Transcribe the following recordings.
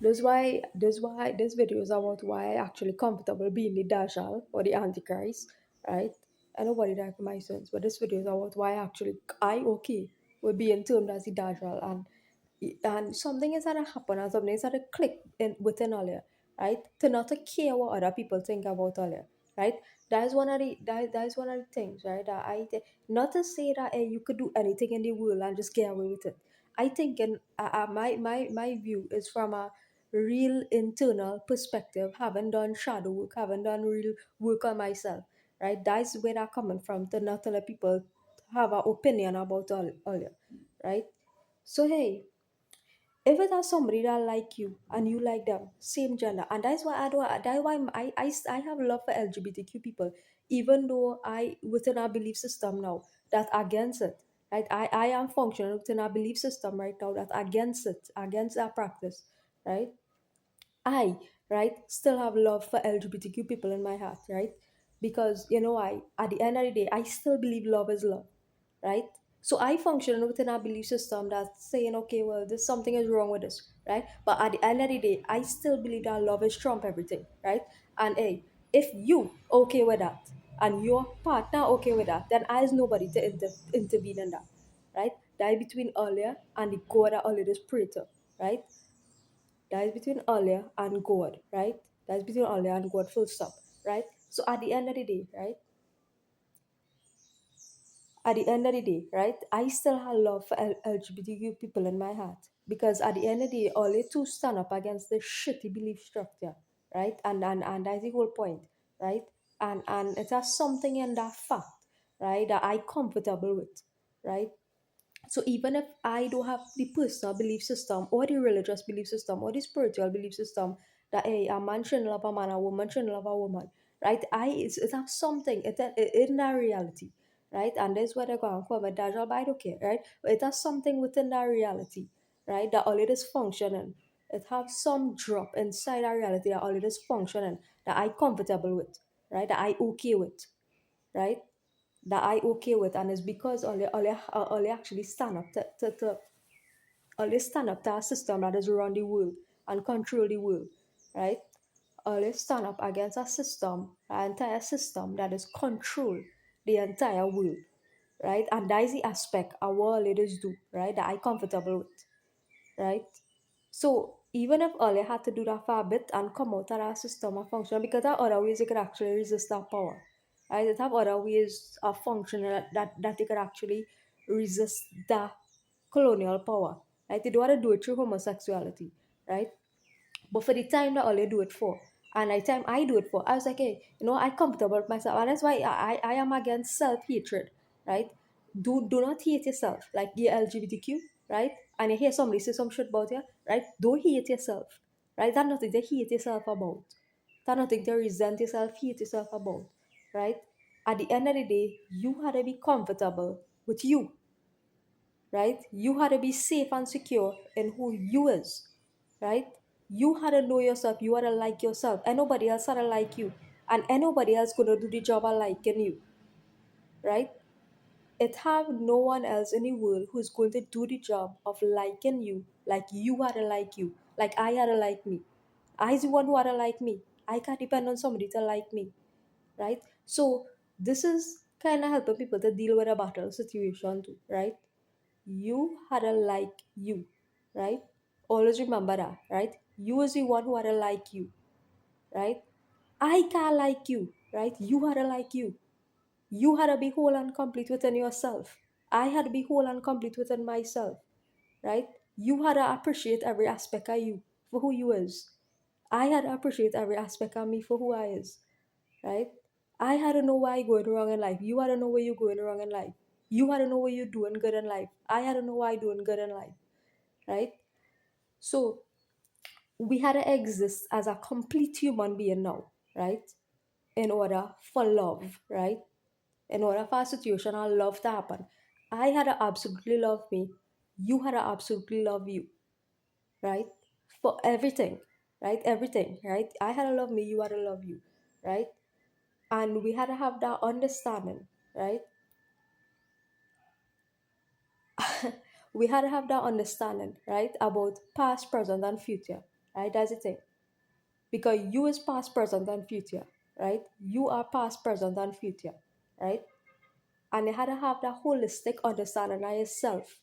That's why this video is about why I actually comfortable being the Dajjal or the Antichrist, right? I nobody like my sons, but this video is about why actually I okay with being termed as the Dajjal, and something is gonna happen and something is gonna click in within earlier, right? To not to care what other people think about earlier, right? That is one of the things, right? That not to say that you could do anything in the world and just get away with it. I think in my view is from a real internal perspective, having done shadow work, having done real work on myself, right? That's where that coming from, to not to let people have an opinion about all earlier, right? So hey, if it has somebody that like you and you like them, same gender, and that's why I do that's why I have love for LGBTQ people, even though I within our belief system now that against it. Right? I am functioning within our belief system right now that against it, against that practice, right? I, right, still have love for LGBTQ people in my heart, right? Because I at the end of the day, I still believe love is love, right? So I function within a belief system that's saying, okay, well, this something is wrong with this, right? But at the end of the day, I still believe that love is trump everything, right? And hey, if you okay with that and your partner okay with that, then I is nobody to intervene in that, right? That is between Allah and the God that Allah is pray to, right? That is between Allah and God, right? That is between Allah and God, full stop, right? So at the end of the day, right? At the end of the day, right? I still have love for LGBTQ people in my heart because at the end of the day, only to stand up against the shitty belief structure, right? And that's the whole point, right? And it has something in that fact, right, that I comfortable with, right? So even if I don't have the personal belief system or the religious belief system or the spiritual belief system that a man shouldn't love a man, a woman shouldn't love a woman, right? It has something in that reality, right? And that's what I go and call my Dajjal, but I don't care, right? But it has something within that reality, right? That all it is functioning. It has some drop inside our reality that all it is functioning that I comfortable with, right? That I okay with, right? That I okay with, and it's because only actually stand up to only stand up to a system that is run the world and control the world, right? Only stand up against a system, an entire system that is control the entire world, right? And that is the aspect our leaders do, right? That I comfortable with, right? So even if all had to do that for a bit and come out of that system of function, because there are other ways you could actually resist that power. Right? It have other ways of functioning that you could actually resist that colonial power. Right? They don't want to do it through homosexuality, right? But for the time that all they do it for, and the time I do it for, I was like, hey, I comfortable with myself. And that's why I am against self-hatred, right? Do not hate yourself, like the LGBTQ, right? And you hear somebody say some shit about you, right? Don't hate yourself, right? That's nothing to hate yourself about. That's nothing to resent yourself, hate yourself about, right? At the end of the day, you had to be comfortable with you, right? You had to be safe and secure in who you is, right? You had to know yourself. You had to like yourself, and nobody else had to like you, and anybody else gonna do the job of liking you, right? It have no one else in the world who's going to do the job of liking you like you had to like you, like I had to like me. I's the one who had to like me. I can't depend on somebody to like me, right? So this is kind of helping people to deal with a battle situation too, right? You had to like you, right? Always remember that, right? You is the one who had to like you, right? I can't like you, right? You had to like you. You had to be whole and complete within yourself. I had to be whole and complete within myself, right? You had to appreciate every aspect of you for who you is. I had to appreciate every aspect of me for who I is, right? I had to know why you're going wrong in life. You had to know where you're going wrong in life. You had to know what you're doing good in life. I had to know why I'm doing good in life, right? So we had to exist as a complete human being now, right? In order for love, right? In order for a situation of love to happen. I had to absolutely love me. You had to absolutely love you, right? For everything, right? Everything, right? I had to love me. You had to love you, right? And we had to have that understanding, right? We had to have that understanding, right? About past, present, and future, right? That's the thing. Because you is past, present, and future, right? You are past, present, and future, right? And you had to have that holistic understanding of yourself,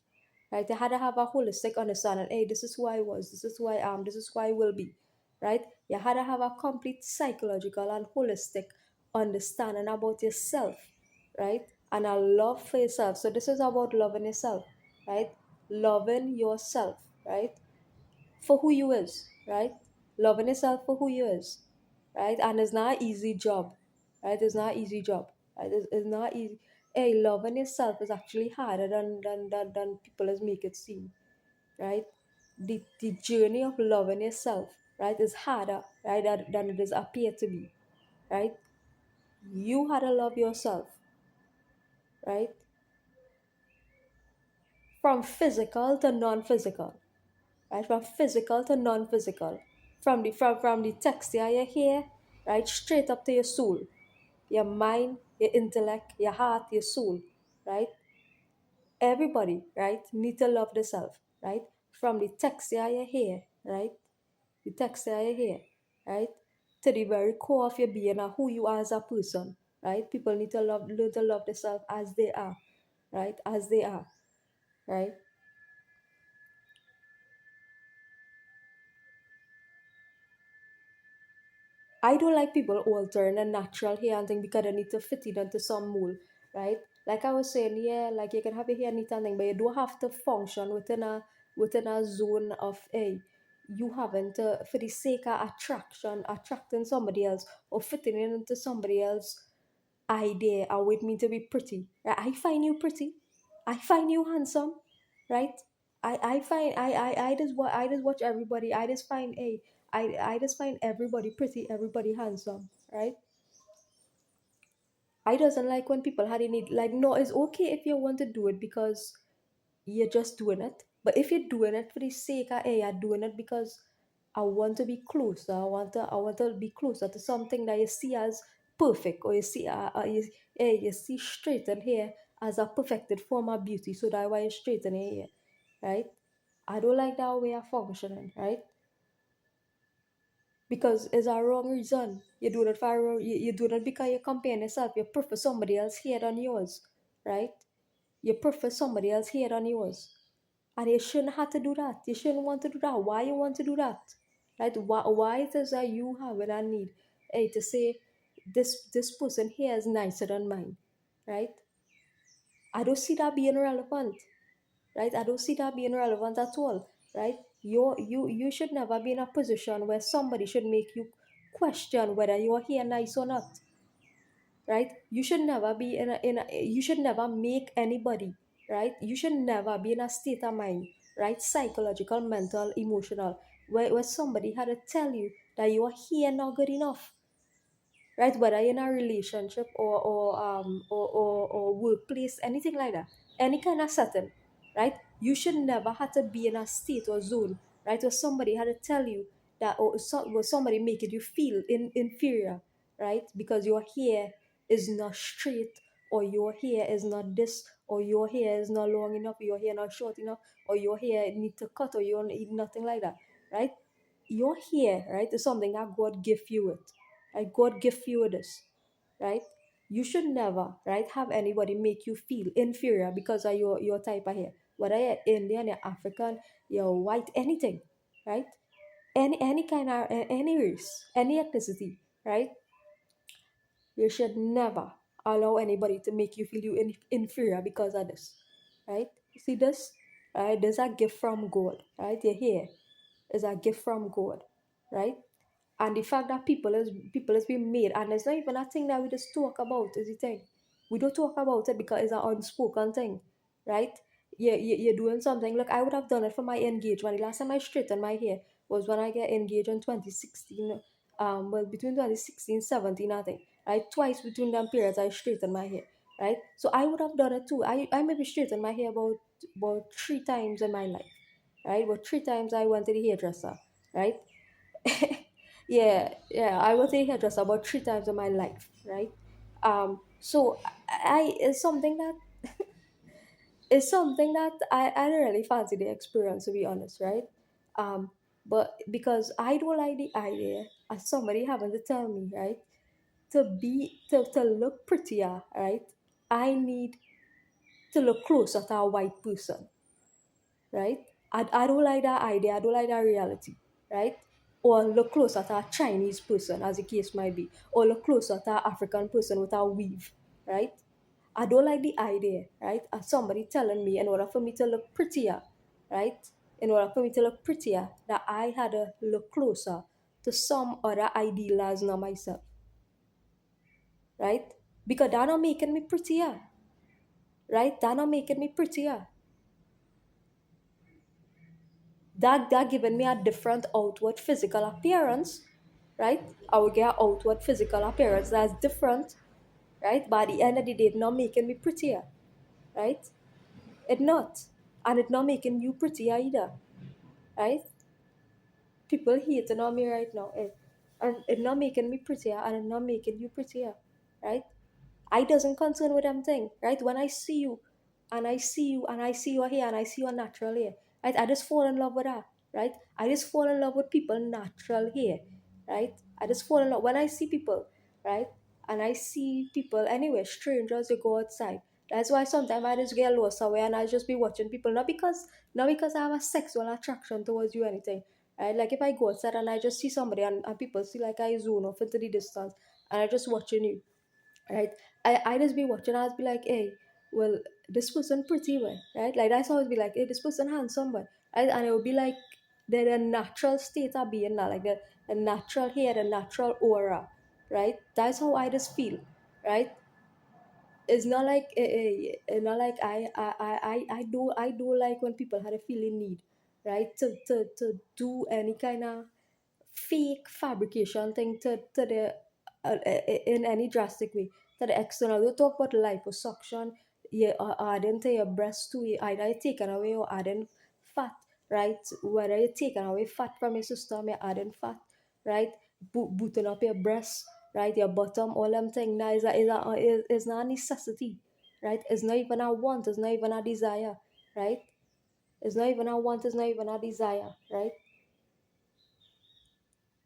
right? You had to have a holistic understanding. Hey, this is who I was, this is who I am, this is who I will be, right? You had to have a complete psychological and holistic understanding about yourself, right? And a love for yourself. So this is about loving yourself, right? Loving yourself, right? For who you is, right? Loving yourself for who you is, right? And it's not an easy job, right? It's not an easy job, right? It's not easy. Hey, loving yourself is actually harder than people as make it seem, right? The journey of loving yourself, right, is harder, right, than it is appear to be, right? You had to love yourself, right? From physical to non-physical, right? From physical to non-physical, from the texture you hear, right, straight up to your soul, your mind, your intellect, your heart, your soul, right? Everybody, right, need to love themselves, right? From the texture you hear, right? The texture you hear, right? To the very core of your being and who you are as a person, right? People need to learn to love themselves as they are, right? As they are, right? I don't like people altering a natural hair and thing because they need to fit it into some mold, right? Like I was saying, yeah, like you can have your hair neat and thing, but you don't have to function within a zone of a you having to for the sake of attracting somebody else or fitting in into somebody else idea or with me to be pretty. Right? I find you pretty. I find you handsome, right? I find I just watch everybody. I just find I just find everybody pretty, everybody handsome, right? I doesn't like when people had any like no, it's okay if you want to do it because you're just doing it. But if you're doing it for the sake of hey, you're doing it because I want to be closer. I want to be closer to something that you see as perfect, or you see you see straighten hair as a perfected form of beauty. So that's why you straighten your hair, right? I don't like that way of functioning, right? Because it's a wrong reason. You do it for a wrong, you do it because you compare yourself. You prefer somebody else hair than yours, right? You prefer somebody else hair than yours. And you shouldn't have to do that. You shouldn't want to do that. Why you want to do that? Right? Why it is that you have it and need to say this person here is nicer than mine. Right? I don't see that being relevant. Right? I don't see that being relevant at all. Right? You should never be in a position where somebody should make you question whether your hair nice or not, right? You should never be you should never make anybody, right? You should never be in a state of mind, right? Psychological, mental, emotional, where somebody had to tell you that your hair not good enough, right? Whether in a relationship or workplace, anything like that, any kind of setting, right? You should never have to be in a state or zone, right? Where somebody had to tell you that, where somebody making you feel inferior, right? Because your hair is not straight, or your hair is not this, or your hair is not long enough, your hair not short enough, or your hair need to cut, or you don't need nothing like that, right? Your hair, right, is something that God give you it. Right? God give you this, right? You should never, right, have anybody make you feel inferior because of your type of hair. Whether you're Indian, you're African, you're white, anything, right? Any kind of any race, any ethnicity, right? You should never allow anybody to make you feel inferior because of this, right? You see this, right? There's a gift from God, right? Your hair is a gift from God, right? And the fact that people is being made, and it's not even a thing that we just talk about, is the thing. We don't talk about it because it's an unspoken thing, right? You're doing something. Look, I would have done it for my engagement. The last time I straightened my hair was when I get engaged in 2016. Well, between 2016 17, I think, right? Twice between them periods, I straightened my hair, right? So I would have done it too. I maybe straightened my hair about 3 times in my life, right? But 3 times I went to the hairdresser, right? Yeah, I was a hairdresser about 3 times in my life, right? So I it's something that I really fancy the experience, to be honest, right? Um, But because I don't like the idea of somebody having to tell me, right, to look prettier, right, I need to look closer to a white person, right? I don't like that idea. I don't like that reality, right? Or look closer to a Chinese person, as the case might be, or look closer to an African person with a weave, right? I don't like the idea, right? Of somebody telling me in order for me to look prettier, right? In order for me to look prettier, that I had to look closer to some other ideal as not myself, right? Because they're not making me prettier, right? They're not making me prettier. That giving me a different outward physical appearance, right? I will get outward physical appearance that's different, right? But at the end of the day, it's not making me prettier, right? It not. And it's not making you prettier either, right? People hating on me right now. And it's not making me prettier and it's not making you prettier, right? I doesn't concern with them thing, right? When I see you and I see you and I see your hair and I see your natural hair, right? I just fall in love with that, right? I just fall in love with people natural hair, right? I just fall in love when I see people, right? And I see people anyway, strangers, they go outside. That's why sometimes I just get lost away and I just be watching people, not because I have a sexual attraction towards you or anything. Right? Like if I go outside and I just see somebody and people see like I zone off into the distance and I just watching you, right? I just be watching, I just be like, hey, well, this person pretty well, right? Like that's always be like, hey, this person handsome well, right? And it would be like the natural state of being now, like the natural hair, the natural aura, right? That's how I just feel, right? It's not like it's not like I do like when people had a feeling need, right? To do any kind of fake fabrication thing to the in any drastic way to the external. We talk about liposuction, you are adding to your breast too, you either you taking away or adding fat, right? Whether you're taking away fat from your system, you're adding fat, right? Booting up your breast, right? Your bottom, all them thing now is not a necessity, right? It's not even a want, it's not even a desire, right? It's not even a want, it's not even a desire, right?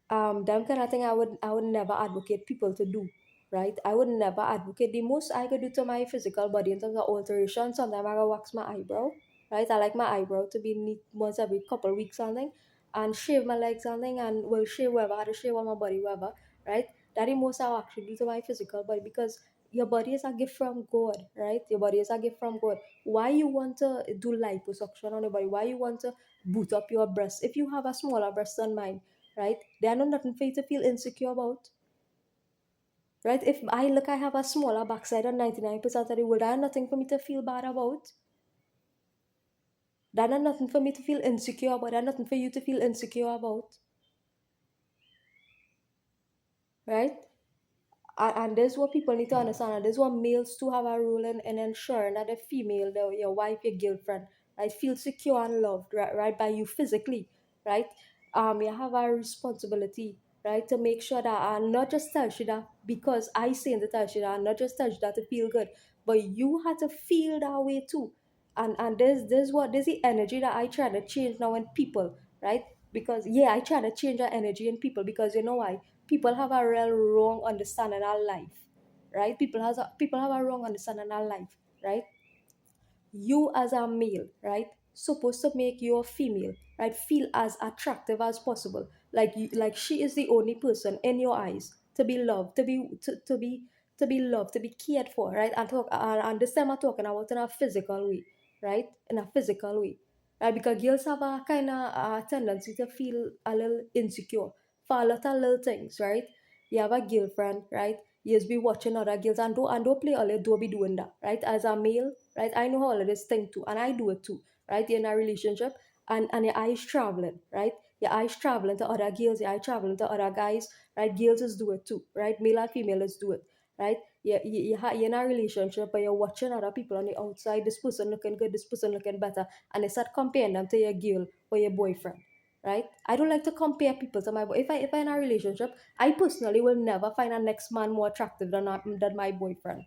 Them kind of thing I would never advocate people to do, right? I would never advocate. The most I could do to my physical body in terms of alteration, sometimes I go wax my eyebrow, right? I like my eyebrow to be neat once every couple of weeks something, and shave my legs something, and will shave wherever I had to shave on my body wherever, right? That the most I'll actually do to my physical body, because your body is a gift from God, right? Your body is a gift from God. Why you want to do liposuction on your body? Why you want to boot up your breast if you have a smaller breast than mine, right? There are nothing for you to feel insecure about, right? If I look, I have a smaller backside than 99% of the world. There are nothing for me to feel bad about. There are nothing for me to feel insecure about. There are nothing for you to feel insecure about, right? And this is what people need to understand. And this is what males too have a role in ensuring that the female, your wife, your girlfriend, right, feel secure and loved, right, by you physically, right? You have a responsibility, right, to make sure that and not just tell you that because I say to tell you that, and not just tell you that to feel good, but you have to feel that way too. And this is the energy that I try to change now in people, right? Because yeah, I try to change that energy in people because you know why? People have a real wrong understanding of life, right? People have a wrong understanding of life, right? You as a male, right, supposed to make your female, right, feel as attractive as possible, like she is the only person in your eyes to be loved, to be loved, to be cared for, right? And this time I'm talking about in a physical way, right? In a physical way, right? Because girls have a kind of tendency to feel a little insecure for a lot of little things, right? You have a girlfriend, right? You just be watching other girls and don't play all, don't be doing that, right? As a male, right? I know how all of this thing too, and I do it too, right? You're in a relationship, and your eyes traveling, right? Your eyes traveling to other girls, your eyes traveling to other guys, right? Girls is do it too, right? Male and female is do it, right? You're in a relationship, but you're watching other people on the outside. This person looking good, this person looking better, and they start comparing them to your girl or your boyfriend, right? I don't like to compare people to my boy. If I in a relationship, I personally will never find a next man more attractive than my boyfriend,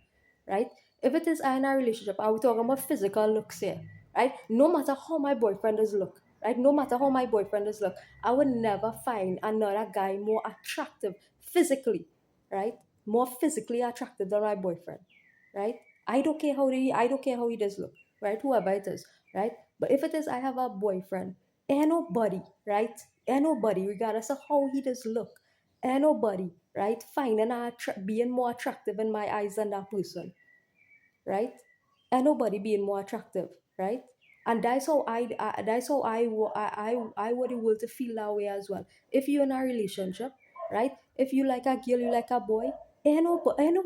right? If it is I in a relationship, I will talk about physical looks here, right? No matter how my boyfriend is look, right? No matter how my boyfriend is look, I would never find another guy more attractive physically, right? More physically attractive than my boyfriend, right? I don't care how he does look, right? Whoever it is, right? But if it is I have a boyfriend, ain't nobody, right? Ain't nobody, regardless of how he does look, ain't nobody, right? Finding being more attractive in my eyes than that person, right? And nobody being more attractive, right? And that's how I would able to feel that way as well. If you're in a relationship, right? If you like a girl, you like a boy, ain't no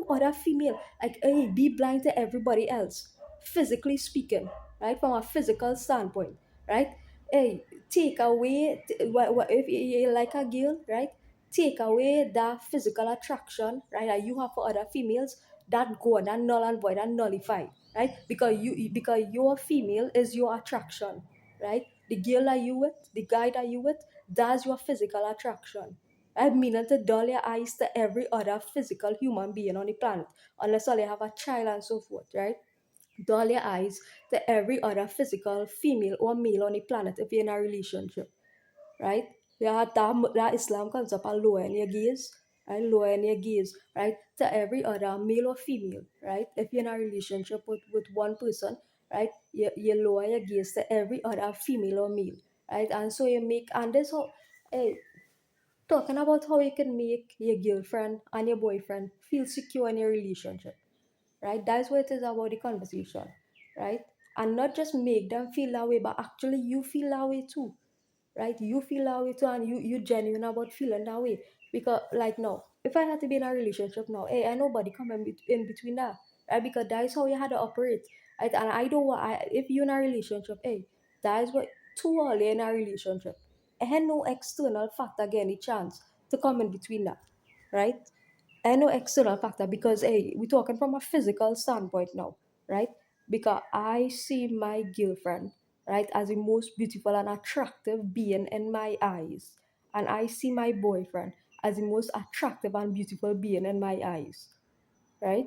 other female. Like, hey, be blind to everybody else, physically speaking, right? From a physical standpoint, right? Hey, take away what if you like a girl, right? Take away that physical attraction, right? That you have for other females, that gone, that null and void, that nullified, right? Because your female is your attraction, right? The girl that you with, the guy that you with, that's your physical attraction. I mean to dull your eyes to every other physical human being on the planet, unless all you have a child and so forth, right? Dull your eyes to every other physical female or male on the planet if you're in a relationship, right? Yeah, that Islam comes up and lower in your gaze, right? Lower in your gaze, right? To every other male or female, right? If you're in a relationship with one person, right? You lower your gaze to every other female or male, right? And so you make, and this whole, hey, talking about how you can make your girlfriend and your boyfriend feel secure in your relationship, right? That's what it is about the conversation, right? And not just make them feel that way, but actually you feel that way too, right? You feel that way too, and you genuine about feeling that way. Because like now, if I had to be in a relationship now, hey, ain't nobody come in between that, right? Because that is how you had to operate, right? And I don't want, if you're in a relationship, hey, that is what, too early in a relationship, and no external factor get any chance to come in between that, right? And no external factor, because hey, we're talking from a physical standpoint now, right? Because I see my girlfriend, right, as the most beautiful and attractive being in my eyes, and I see my boyfriend as the most attractive and beautiful being in my eyes, right?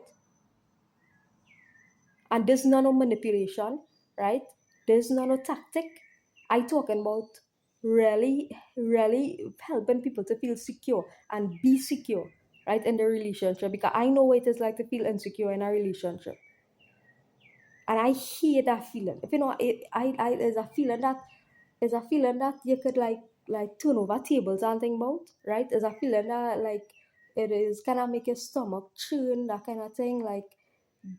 And there's no manipulation, right? There's no tactic. I talking about really, really helping people to feel secure and be secure, right, in the relationship. Because I know what it is like to feel insecure in a relationship, and I hate that feeling. If you know, I there's a feeling that you could like turn over tables and think about, right? There's a feeling that like it is kind of make your stomach churn, that kind of thing. Like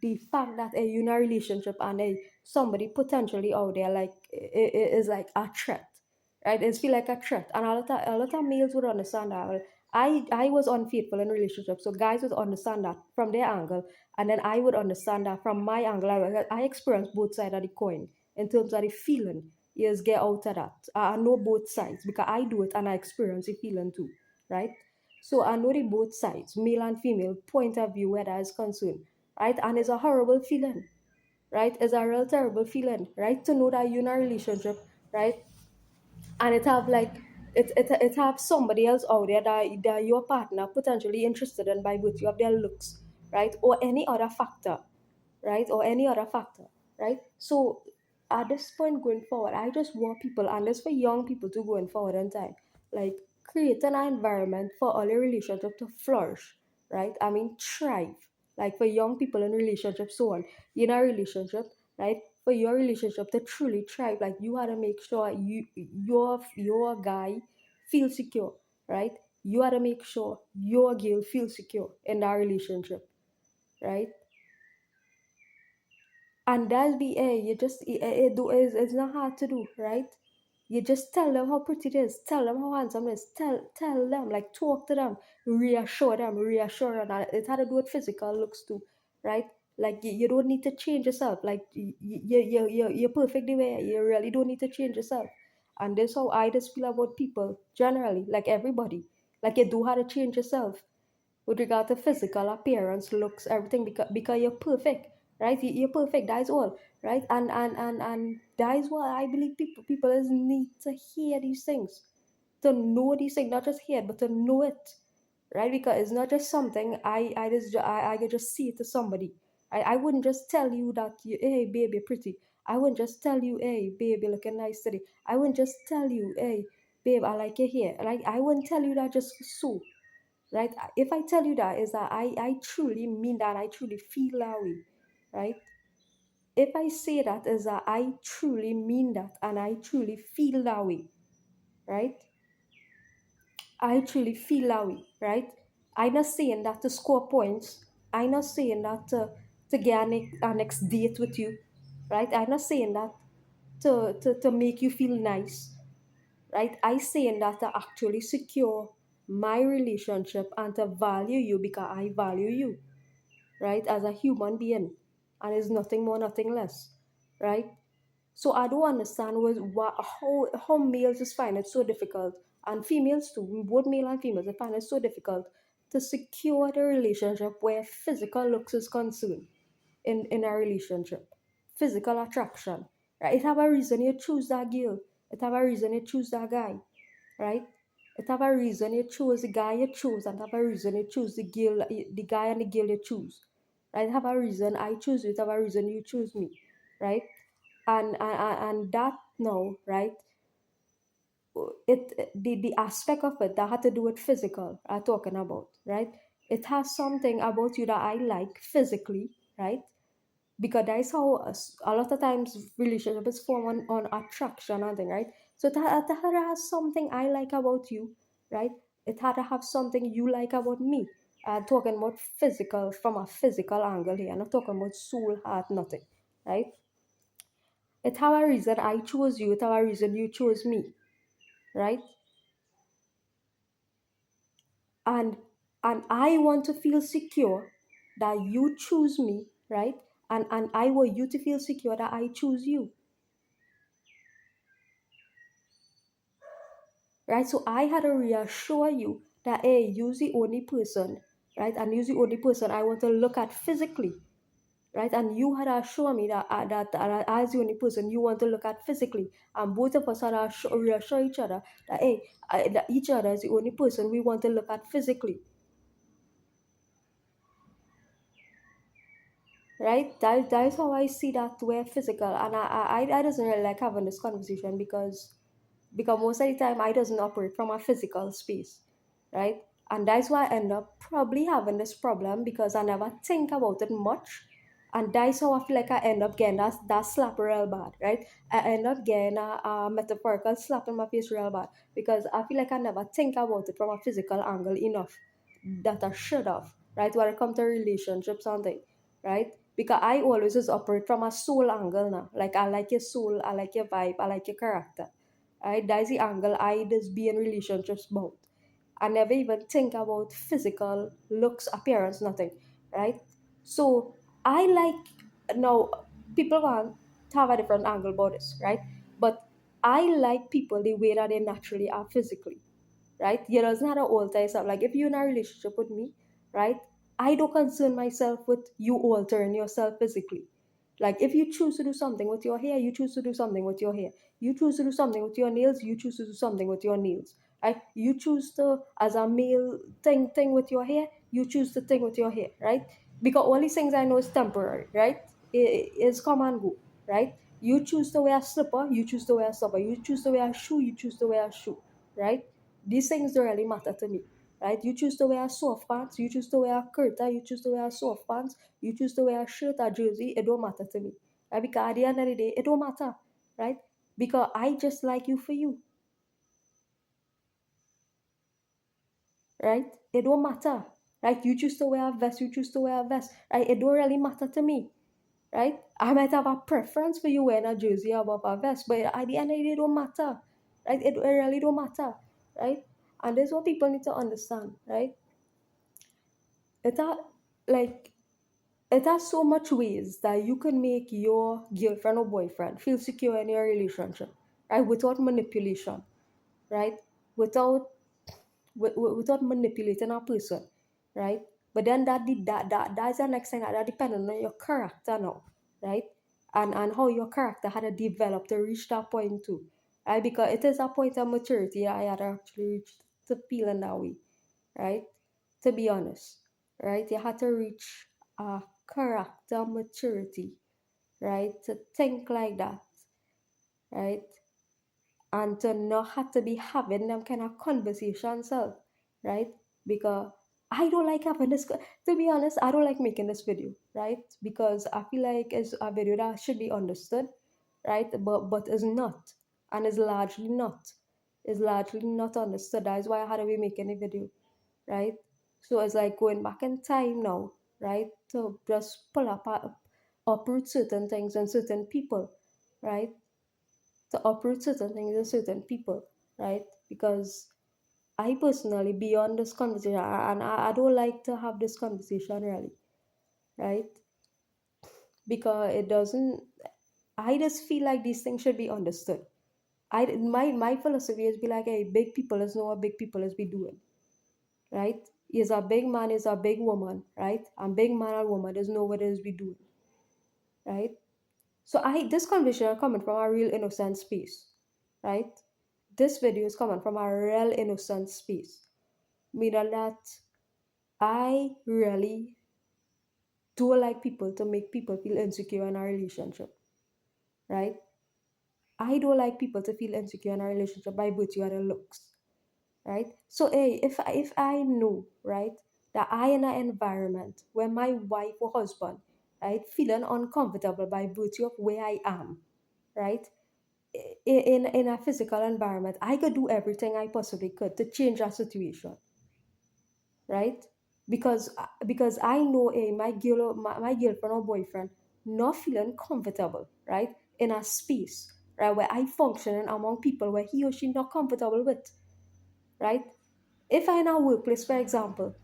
the fact that you're in a relationship and somebody potentially out there like is like a threat, right? It feel like a threat, and a lot of males would understand that. Well, I was unfaithful in relationships, so guys would understand that from their angle, and then I would understand that from my angle. I experienced both sides of the coin in terms of the feeling. Yes, get out of that. I know both sides because I do it and I experience the feeling too, right? So I know the both sides, male and female point of view where that is concerned, right? And it's a horrible feeling, right? It's a real terrible feeling, right? To know that you're in a relationship, right? And it have like it have somebody else out there that your partner potentially interested in by virtue of their looks, right? Or any other factor, right? Or any other factor, right? So at this point going forward, I just want people, and this for young people to going forward in time, like creating an environment for all your relationship to flourish, right? I mean thrive. Like for young people in relationships, so on. In a relationship, right? For your relationship to truly thrive, like you gotta make sure your guy feels secure, right? You gotta make sure your girl feels secure in that relationship, right? And that'll be you just it's not hard to do, right? You just tell them how pretty it is, tell them how handsome it is, tell them, like talk to them, reassure them that it had to do with physical looks too, right? Like you don't need to change yourself, like you're perfect the way you really don't need to change yourself. And this how I just feel about people generally, like everybody, like you do have to change yourself with regard to physical appearance, looks, everything, because you're perfect, right? You're perfect. That is all, right? And that is why I believe people is need to hear these things, to know these things, not just hear, but to know it, right? Because it's not just something I could just see it to somebody. I wouldn't just tell you that hey baby, you're pretty. I wouldn't just tell you, hey, babe, you're looking nice today. I wouldn't just tell you, hey, babe, I like your hair. Like, I wouldn't tell you that just so, right? If I tell you that, is that I truly mean that, I truly feel that way, right? If I say that, is that I truly mean that and I truly feel that way, right? I truly feel that way, right? I'm not saying that to score points. I'm not saying that to get a next date with you, right? I'm not saying that to make you feel nice, right? I saying that to actually secure my relationship and to value you because I value you, right? As a human being, and it's nothing more, nothing less, right? So I don't understand how males just find it so difficult, and females too, both male and females, they find it so difficult to secure the relationship where physical looks is concerned in a relationship. Physical attraction. Right? It have a reason you choose that girl. It have a reason you choose that guy. Right? It have a reason you choose the guy you choose, and have a reason you choose the guy and the girl you choose. Right? It have a reason I choose you, it have a reason you choose me. Right? And that now, right? The aspect of it that had to do with physical I'm talking about, right? It has something about you that I like physically, right? Because that is how a lot of times relationships form on attraction and thing, right? So it had to have something I like about you, right? It had to have something you like about me. I'm talking about physical from a physical angle here. I'm not talking about soul, heart, nothing, right? It have a reason I chose you. It have a reason you chose me, right? And I want to feel secure that you choose me, right? And I want you to feel secure that I choose you, right? So I had to reassure you that, hey, you're the only person, right? And you're the only person I want to look at physically, right? And you had to assure me that as the only person you want to look at physically, and both of us had to reassure each other that, hey, that each other is the only person we want to look at physically, right? That is how I see that we're physical, and I doesn't really like having this conversation because most of the time I doesn't operate from a physical space, right? And that's why I end up probably having this problem because I never think about it much. And that's how I feel like I end up getting that slap real bad, right? I end up getting a metaphorical slap in my face real bad because I feel like I never think about it from a physical angle enough that I should have, right? When it comes to relationships something, right? Because I always just operate from a soul angle now. Like I like your soul, I like your vibe, I like your character. Right? That's the angle I just be in relationships about. I never even think about physical looks, appearance, nothing. Right? So I like now people want to have a different angle about this, right? But I like people the way that they naturally are physically, right? You doesn't have to alter yourself. Like if you're in a relationship with me, right? I don't concern myself with you altering yourself physically. Like if you choose to do something with your hair, you choose to do something with your hair. You choose to do something with your nails, you choose to do something with your nails. Right? You choose to, as a male thing with your hair, you choose to thing with your hair, right? Because all these things I know is temporary, right? It's come and go, right? You choose to wear a slipper, you choose to wear a slipper. You choose to wear a shoe, you choose to wear a shoe, right? These things don't really matter to me, right? You choose to wear soft pants, you choose to wear a curtain, you choose to wear soft pants, you choose to wear a shirt or jersey, it don't matter to me, right? Because at the end of the day, it don't matter, right? Because I just like you for you, right? It don't matter, right? You choose to wear a vest, you choose to wear a vest, right? It don't really matter to me, right? I might have a preference for you wearing a jersey above a vest, but at the end of the day, it don't matter, right? It really don't matter, right? And this is what people need to understand, right? It are like it has so much ways that you can make your girlfriend or boyfriend feel secure in your relationship, right? Without manipulation, right? Without without manipulating a person, right? But then that's the next thing that depends on your character now, right? And how your character had to develop to reach that point too, right? Because it is a point of maturity I had actually reached to feeling that way, right? To be honest, right? You had to reach a character maturity, right? To think like that, right? And to not have to be having them kind of conversations, right? Because I don't like having this. To be honest, I don't like making this video, right? Because I feel like it's a video that should be understood, right? But is not, and is largely not, is largely not understood. That's why I had to be making a video, right? So it's like going back in time now, right? To just pull up, uproot certain things and certain people, right? To uproot certain things in certain people, right? Because I personally, beyond this conversation, and I don't like to have this conversation really, right? Because it doesn't, I just feel like these things should be understood. My philosophy is be like, hey, big people is know what big people is be doing, right? Is a big man, is a big woman, right? And big man and woman is know what it is be doing, right? So this conversation coming from a real innocent space, right? This video is coming from a real innocent space, meaning that I really don't like people to make people feel insecure in a relationship, right? I don't like people to feel insecure in a relationship by virtue of their looks, right? So, hey, if I know, right, that I in an environment where my wife or husband, right, feeling uncomfortable by virtue of where I am, right, in a physical environment, I could do everything I possibly could to change that situation, right? Because I know my girlfriend or boyfriend not feeling comfortable, right, in a space, right, where I functioning among people where he or she not comfortable with, right? If I in a workplace, for example,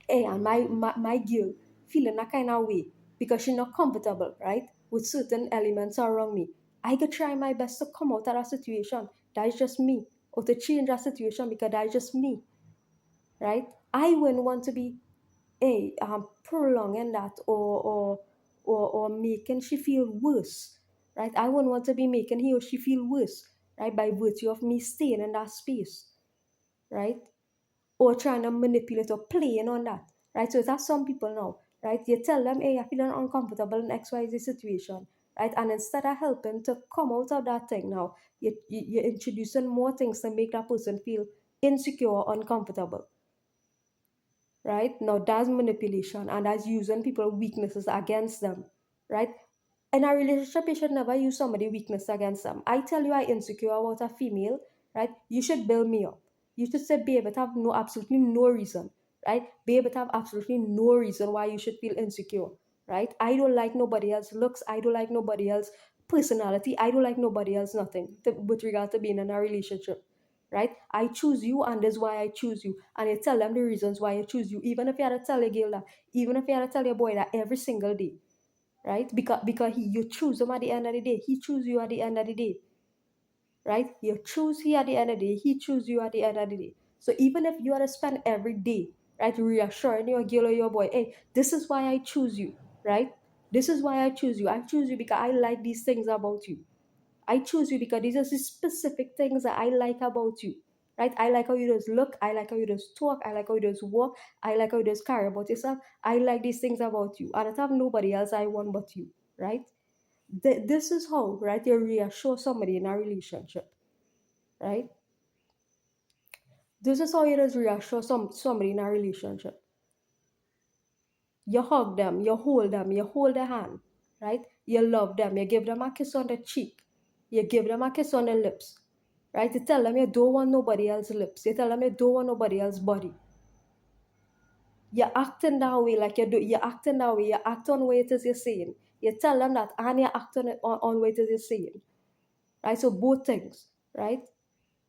and my girl feeling a kind of way because she not comfortable, right, with certain elements around me, I could try my best to come out of that situation. That is just me. Or to change that situation because that is just me, right? I wouldn't want to be prolonging that or making she feel worse, right? I wouldn't want to be making he or she feel worse, right, by virtue of me staying in that space, right? Or trying to manipulate or playing on that, right? So that's some people now, right? You tell them, hey, I feel uncomfortable in XYZ situation, right? And instead of helping to come out of that thing now, you're introducing more things to make that person feel insecure or uncomfortable, right? Now that's manipulation and that's using people's weaknesses against them, right? In a relationship, you should never use somebody's weakness against them. I tell you, I insecure about a female, right? You should build me up. You should say, babe, but have no absolutely no reason, right? Babe, but have absolutely no reason why you should feel insecure, right? I don't like nobody else looks. I don't like nobody else personality. I don't like nobody else nothing with regard to being in a relationship, right? I choose you, and that's why I choose you. And you tell them the reasons why I choose you. Even if you had to tell a girl that, even if you had to tell your boy that every single day, right? Because you choose him at the end of the day. He choose you at the end of the day, right? You choose he at the end of the day. He choose you at the end of the day. So even if you are to spend every day, right, reassuring your girl or your boy, hey, this is why I choose you, right? This is why I choose you. I choose you because I like these things about you. I choose you because these are the specific things that I like about you. Right? I like how you just look. I like how you just talk. I like how you just walk. I like how you just care about yourself. I like these things about you. And I have nobody else I want but you. Right? This is how, right, you reassure somebody in a relationship. Right? This is how you just reassure somebody in a relationship. You hug them, you hold their hand, right? You love them, you give them a kiss on the cheek, you give them a kiss on the lips, right? You tell them you don't want nobody else's lips, you tell them you don't want nobody else's body. You're acting that way like you do, you're acting that way, you act on what it is you're saying. You tell them that and you act on what it is you're saying, right? So both things, right?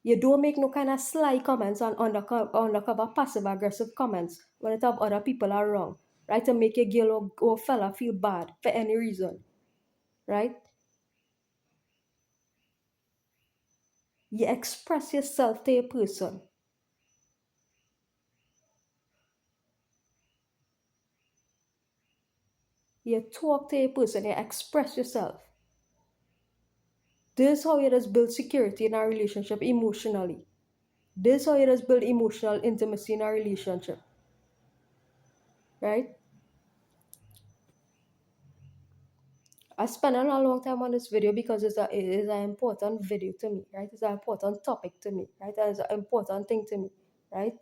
You don't make no kind of sly comments on undercover passive aggressive comments when it have other people around, right? To make a girl or fella feel bad for any reason, right? You express yourself to a person. You talk to a person. You express yourself. This is how you just build security in a relationship emotionally. This is how you just build emotional intimacy in a relationship, right? I spent a long time on this video because it is an important video to me, right? It's an important topic to me, right? And it's an important thing to me, right?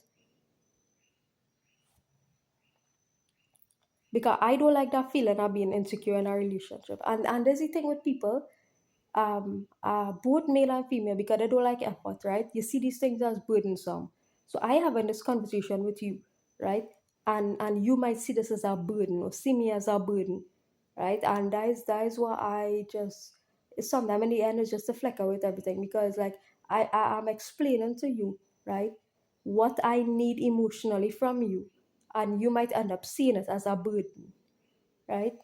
Because I don't like that feeling of being insecure in a relationship. And there's the thing with people, both male and female, because they don't like effort, right? You see these things as burdensome. So I having this conversation with you, right? And you might see this as a burden or see me as a burden, right? And that is why I just sometimes in the end it's just a flicker with everything because like I'm explaining to you, right, what I need emotionally from you, and you might end up seeing it as a burden, right?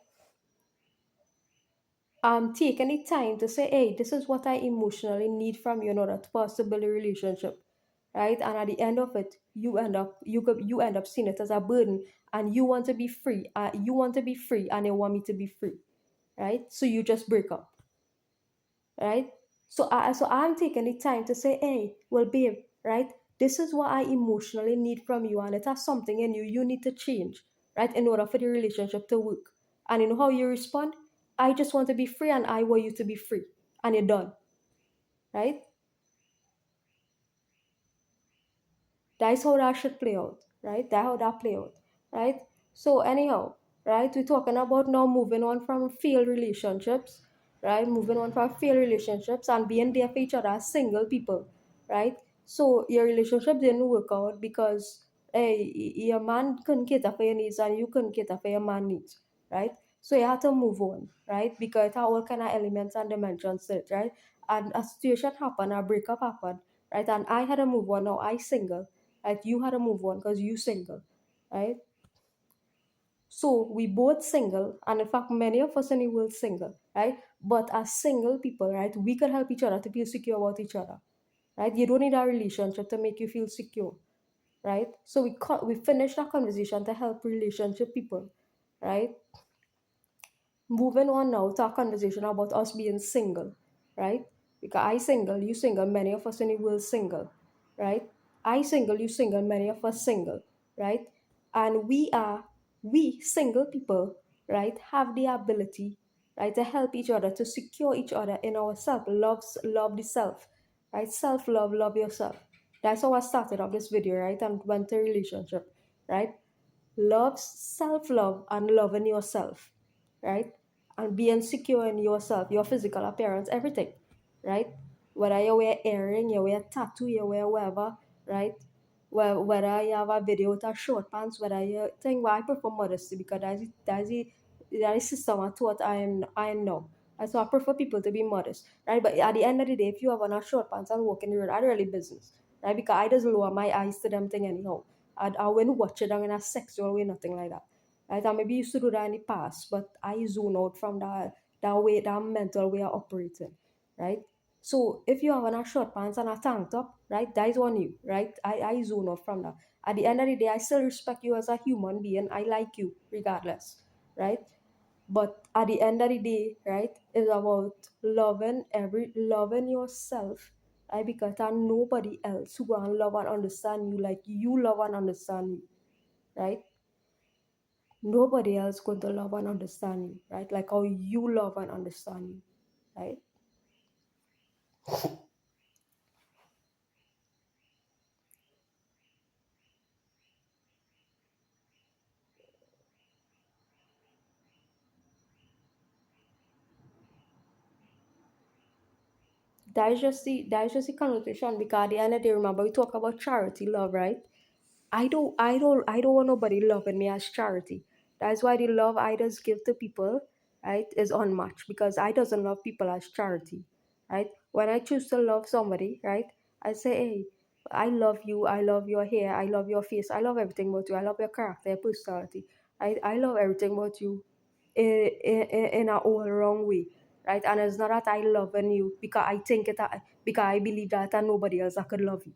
Taking the time to say, hey, this is what I emotionally need from you in order to possibly a relationship, right? And at the end of it, you end up seeing it as a burden, and you want to be free. You want to be free, and you want me to be free, right? So you just break up, right? So I'm taking the time to say, hey, well, babe, right? This is what I emotionally need from you, and it has something in you you need to change, right, in order for the relationship to work. And you know how you respond? I just want to be free, and I want you to be free, and you're done, right? That's how that should play out, right? That's how that play out, right? So anyhow, right, we're talking about now moving on from failed relationships, right? Moving on from failed relationships and being there for each other as single people, right? So your relationship didn't work out because hey, your man couldn't cater for your needs and you couldn't cater for your man needs, right? So you had to move on, right? Because it had all kind of elements and dimensions to it, right? And a situation happened, a breakup happened, right? And I had to move on. Now I single, like you had to move on because you single, right? So we both single, and in fact, many of us in the world single, right? But as single people, right, we can help each other to feel secure about each other, right? You don't need a relationship to make you feel secure, right? So we finished our conversation to help relationship people, right? Moving on now to our conversation about us being single, right? Because I single, you single, many of us in the world single, right? I single, you single, many of us single, right? And we single people, right, have the ability, right, to help each other, to secure each other in ourselves. Love the self, right? Self love, love yourself. That's how I started off this video, right? And went to relationship, right? Love, self love, and loving yourself, right? And being secure in yourself, your physical appearance, everything, right? Whether you wear earring, you wear tattoo, you wear whatever, right? Well, whether you have a video with a short pants, whether you think, well, I prefer modesty because that is system I thought I am now. And so I prefer people to be modest, right? But at the end of the day, if you have on a short pants and walk in the road, I really business, right? Because I just lower my eyes to them thing anyhow. I wouldn't watch it in a sexual way, nothing like that. Right? I maybe used to do that in the past, but I zone out from that way, that mental way of operating. Right? So if you have on a short pants and a tank top, right, that is on you, right? I zone out from that. At the end of the day, I still respect you as a human being. I like you regardless, right? But at the end of the day, right, it's about loving yourself, right? Because there's nobody else who gonna love and understand you like you love and understand you, right? Nobody else going to love and understand you, right? Like how you love and understand you, right? That is just the connotation because at the end of the day, remember we talk about charity love, right? I don't want nobody loving me as charity. That's why the love I just give to people, right, is unmatched because I doesn't love people as charity, right? When I choose to love somebody, right, I say, hey, I love you, I love your hair, I love your face, I love everything about you, I love your character, your personality, I love everything about you in a all wrong way, right? And it's not that I loving you because I think it, because I believe that and nobody else I could love you.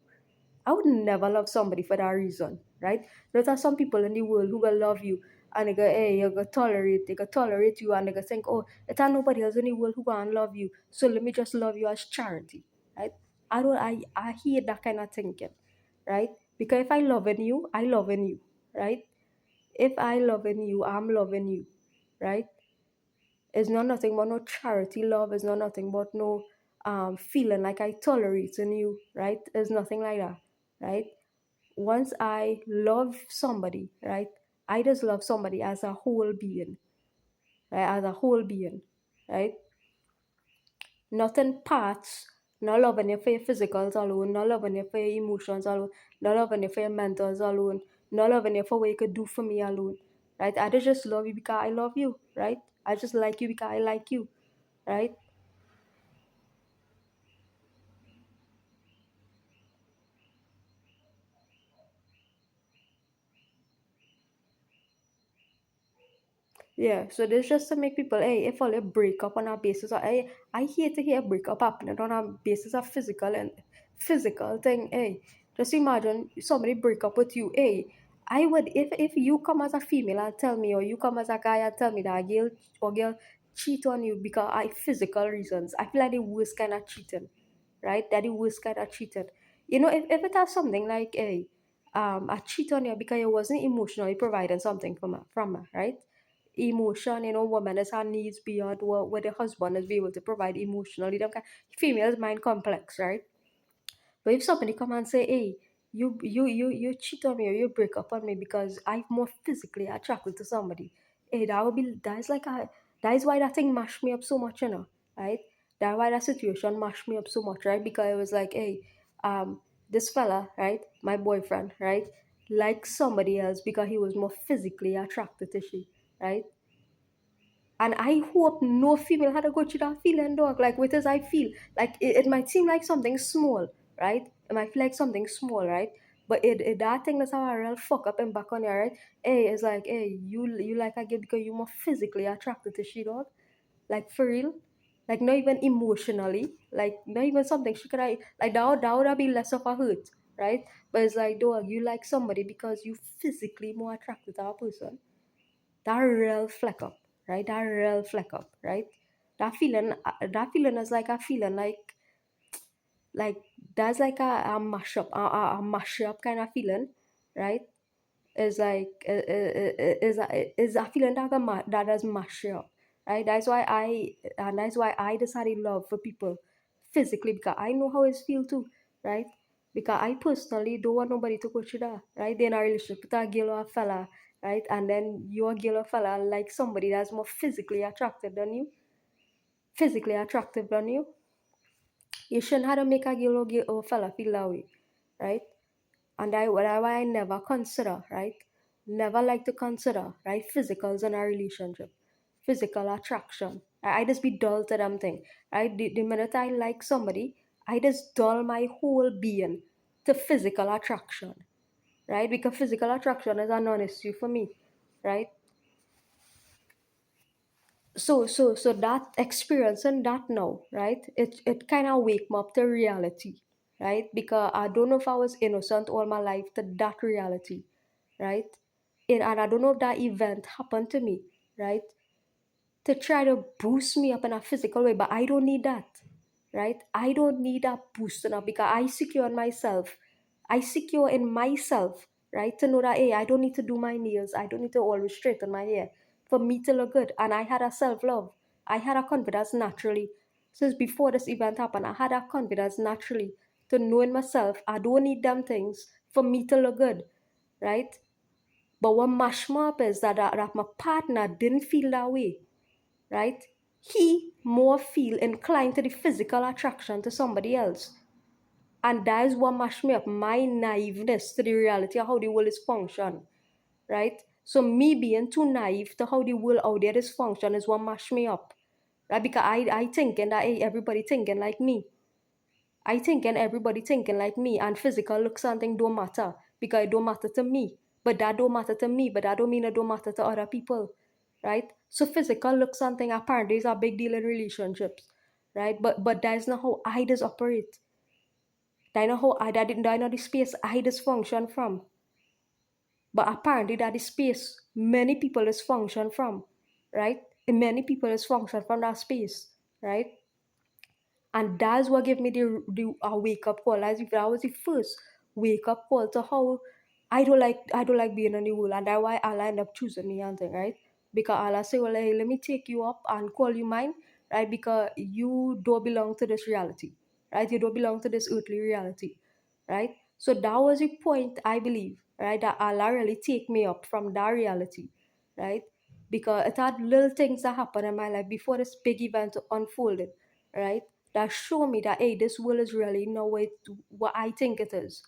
I would never love somebody for that reason, right? There are some people in the world who will love you and they go, hey, they go tolerate you and they go think, oh, it's nobody else in the world who gonna love you. So let me just love you as charity, right? I hate that kind of thinking, right? Because if I loving you, I loving you, right? If I loving you, I'm loving you, right? It's not nothing but no charity love. It's not nothing but no feeling like I tolerate in you, right? It's nothing like that, right? Once I love somebody, right, I just love somebody as a whole being, right? As a whole being, right? Not in parts, not loving you for your physicals alone, not loving you for your emotions alone, not loving you for your mentals alone, not loving you for what you could do for me alone, right? I just love you because I love you, right? I just like you because I like you, right? Yeah, so this just to make people, hey, if all a break up on a basis of, hey, I hate to hear breakup happening on a basis of physical thing, hey. Just imagine somebody break up with you, hey. I would if you come as a female and tell me, or you come as a guy and tell me that a girl cheat on you because I physical reasons, I feel like the worst kind of cheating, right? That the worst kind of cheating. If it has something like I cheat on you because you wasn't emotionally providing something from her, right? Emotion, woman has her needs beyond what the husband is be able to provide emotionally. Females mind complex, right? But if somebody come and say, hey, you cheat on me or you break up on me because I'm more physically attracted to somebody, hey, that is why that thing mashed me up so much, right? That's why that situation mashed me up so much, right? Because it was like, hey, this fella, right, my boyfriend, right, like somebody else because he was more physically attracted to she, right? And I hope no female had to go through that feeling, dog. Like, what as I feel, like it might seem like something small, right? It might feel like something small, right? But that thing that's how I real fuck up and back on you, right? Hey, it's like, hey, you like I get because you're more physically attracted to she, dog. Like for real, like not even emotionally, like not even something she could like that would be less of a hurt, right? But it's like, dog, you like somebody because you physically more attracted to a person. That real fleck up, right? That real fleck up, right? That feeling is like a feeling like that's like a mash up, a mash up kind of feeling, right? Is like is a feeling that does mash you up, right? That's why I decided love for people physically because I know how it feels too, right? Because I personally don't want nobody to go through that, right? They're in a relationship with a girl or a fella, right? And then your girl or fella like somebody that's more physically attractive than you. You shouldn't have to make a girl or fella feel that way, right? And that's why I never consider, right? Never like to consider, right? Physicals in a relationship, physical attraction. I just be dull to them thing, right? The minute I like somebody, I just dull my whole being to physical attraction, right? Because physical attraction is a non-issue for me, right? So that experience and that now, right, it kind of wake me up to reality, right? Because I don't know if I was innocent all my life to that reality, right? And I don't know if that event happened to me, right, to try to boost me up in a physical way, but I don't need that, right? I don't need that boosting up because I secure in myself. I secure in myself, right? To know that, hey, I don't need to do my nails. I don't need to always straighten my hair for me to look good. And I had a self love. I had a confidence naturally. Since before this event happened, I had a confidence naturally to know in myself. I don't need them things for me to look good, right? But what mashed me up is that my partner didn't feel that way, right? He more feel inclined to the physical attraction to somebody else. And that is what mashed me up, my naiveness to the reality of how the world is function, right? So me being too naive to how the world out there is function is what mashed me up, right? Because I thinking that, hey, everybody thinking like me. I thinking everybody thinking like me, and physical look something don't matter because it don't matter to me. But that don't matter to me, but that don't mean it don't matter to other people, right? So physical look something apparently is a big deal in relationships, right? But that is not how I just operate. That not how that not the space I just function from. But apparently that is space many people is function from, right? And many people is function from that space, right? And that's what gave me the wake up call. As if that was the first wake up call to how I don't like being in the world, and that's why I end up choosing me and thing, right? Because Allah say, well, hey, let me take you up and call you mine, right? Because you don't belong to this reality, right? You don't belong to this earthly reality, right? So that was the point, I believe, right? That Allah really take me up from that reality, right? Because it had little things that happened in my life before this big event unfolded, right? That show me that, hey, this world is really not what I think it is,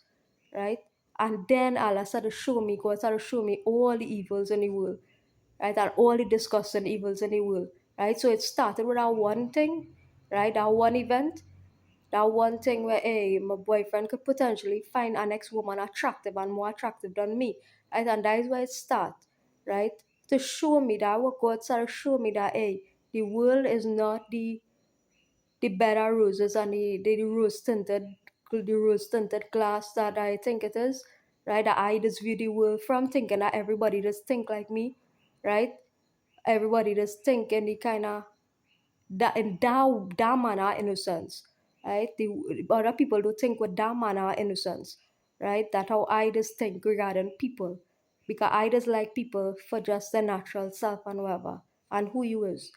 right? And then Allah started to show me, God started to show me all the evils in the world, right? And all the disgusting evils in the world, right? So it started with that one thing, right? That one event, that one thing where, hey, my boyfriend could potentially find an ex woman attractive and more attractive than me, right? And that is where it starts, right? To show me that, what God started to show me that, hey, the world is not the better roses and the rose tinted glass that I think it is, right? That I just view the world from, thinking that everybody just think like me, right? Everybody just think in the kind of that manner innocence, right? The other people don't think with that manner innocence, right? That's how I just think regarding people, because I just like people for just their natural self and whatever and who you is.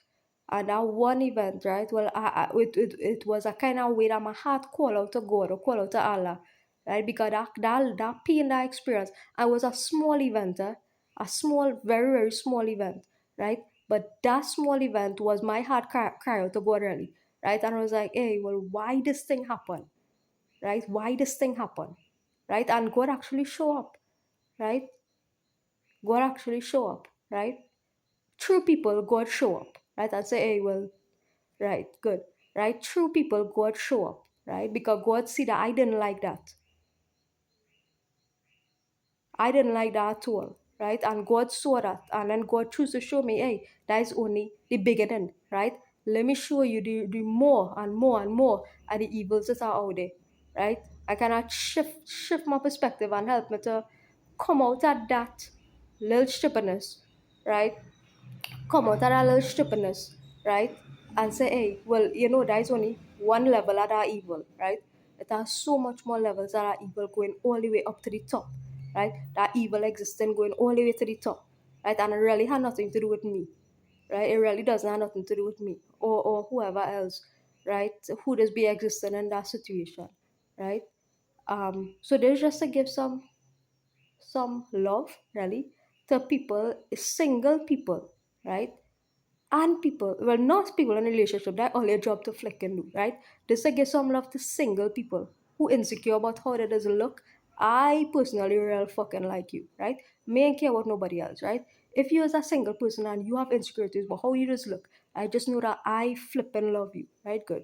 And that one event, right? Well, it was a kind of way that my heart called out to God or called out to Allah, right? Because that pain, that experience, I was a small event, a small, very, very small event, right? But that small event was my heart cry out to God really, right? And I was like, hey, well, why this thing happen, right? Why this thing happen, right? And God actually show up, right? God actually show up, right? True people, God show up, right? And say, hey, well, right, good, right? True people, God show up, right? Because God see that I didn't like that. I didn't like that at all, right? And God saw that, and then God chose to show me, hey, that is only the beginning, right? Let me show you the more and more and more and the evils that are out there, right? I cannot shift my perspective and help me to come out at that little stupidness, right? Come out of that little stupidness, right? And say, hey, well, that is only one level of that evil, right? It has so much more levels that are evil going all the way up to the top, right? That evil existing going all the way to the top, right? And it really had nothing to do with me, right? It really doesn't have nothing to do with me or whoever else, right? Who does be existing in that situation, right? So there's just to give some love, really, to people, single people, right? And people, well, not people in a relationship, that all your job to flick and do, right? Just to give some love to single people who insecure about how they doesn't look. I personally real fucking like you, right? Me ain't care about nobody else, right? If you as a single person and you have insecurities about how you just look, I just know that I flip and love you, right? Good.